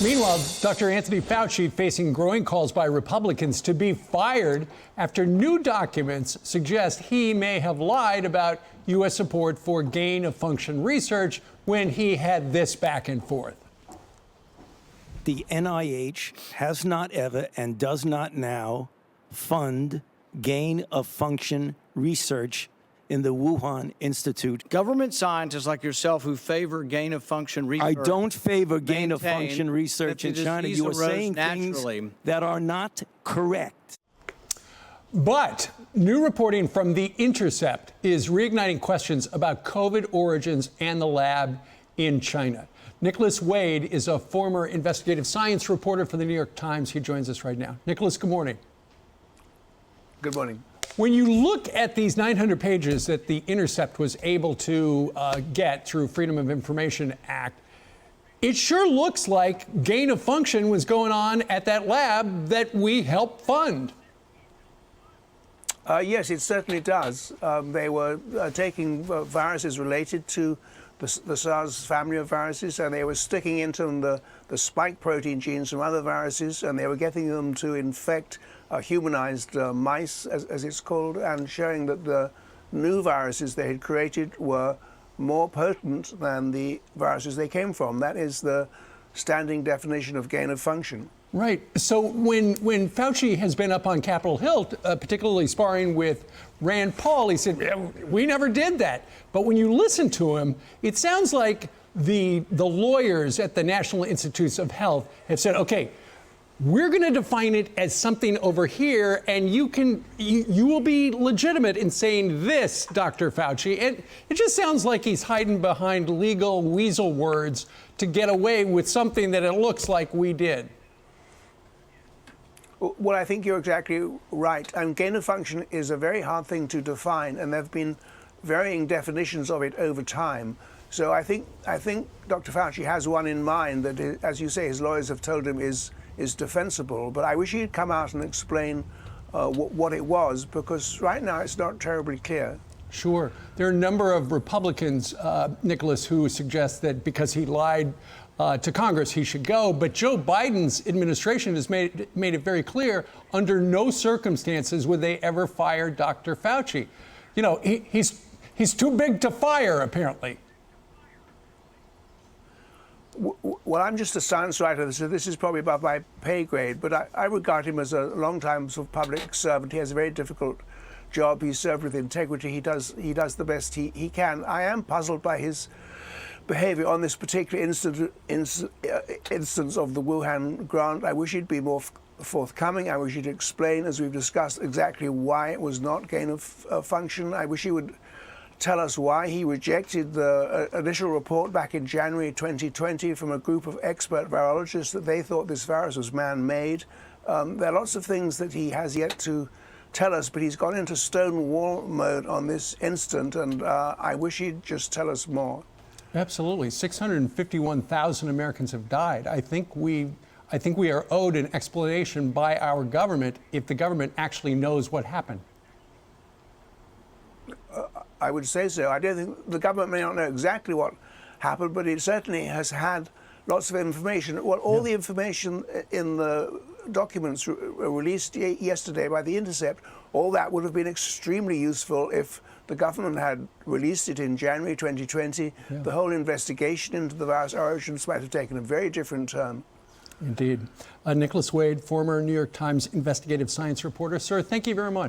Meanwhile, Dr. Anthony Fauci facing growing calls by Republicans to be fired after new documents suggest he may have lied about U.S. support for gain-of-function research when he had this back and forth. The NIH has not ever and does not now fund gain-of-function research in the Wuhan Institute. Government scientists like yourself who favor gain-of-function research. I don't favor gain-of-function research in China. You are saying things that are not correct. But new reporting from The Intercept is reigniting questions about COVID origins and the lab in China. Nicholas Wade is a former investigative science reporter for the New York Times. He joins us right now. Nicholas, good morning. Good morning. When you look at these 900 pages that The Intercept was able to get through Freedom of Information Act, it sure looks like gain of function was going on at that lab that we helped fund. Yes, it certainly does. They were taking viruses related to the SARS family of viruses, and they were sticking into them the spike protein genes from other viruses, and they were getting them to infect humanized mice, as it's called, and showing that the new viruses they had created were more potent than the viruses they came from. That is the standing definition of gain of function. Right. So when Fauci has been up on Capitol Hill, particularly sparring with Rand Paul, he said, we never did that. But when you listen to him, it sounds like the lawyers at the National Institutes of Health have said, okay, we're going to define it as something over here, and you will be legitimate in saying this, Dr. Fauci. And it just sounds like he's hiding behind legal weasel words to get away with something that it looks like we did. Well, I think you're exactly right. And gain of function is a very hard thing to define, and there have been varying definitions of it over time. So I think Dr. Fauci has one in mind that, as you say, his lawyers have told him is defensible. But I wish he'd come out and explain what it was, because right now it's not terribly clear. Sure. There are a number of Republicans, Nicholas, who suggest that because he lied to Congress, he should go. But Joe Biden's administration has made it very clear, under no circumstances would they ever fire Dr. Fauci. You know, he's too big to fire, apparently. Well, I'm just a science writer, so this is probably above my pay grade, but I regard him as a long-time sort of public servant. He has a very difficult job. He's served with integrity. He does the best he can. I am puzzled by his behavior on this particular instance of the Wuhan grant. I wish he'd be more forthcoming. I wish he'd explain, as we've discussed, exactly why it was not gain of function. I wish he would tell us why he rejected the initial report back in January 2020 from a group of expert virologists that they thought this virus was man-made. There are lots of things that he has yet to tell us, but he's gone into Stonewall mode on this instant, and I wish he'd just tell us more. Absolutely. 651,000 Americans have died. I think we are owed an explanation by our government if the government actually knows what happened. I would say so. I don't think the government may not know exactly what happened, but it certainly has had lots of information. Well, all the information in the documents released yesterday by The Intercept, all that would have been extremely useful if the government had released it in January 2020. Yeah. The whole investigation into the virus origins might have taken a very different turn. Indeed. Nicholas Wade, former New York Times investigative science reporter. Sir, thank you very much.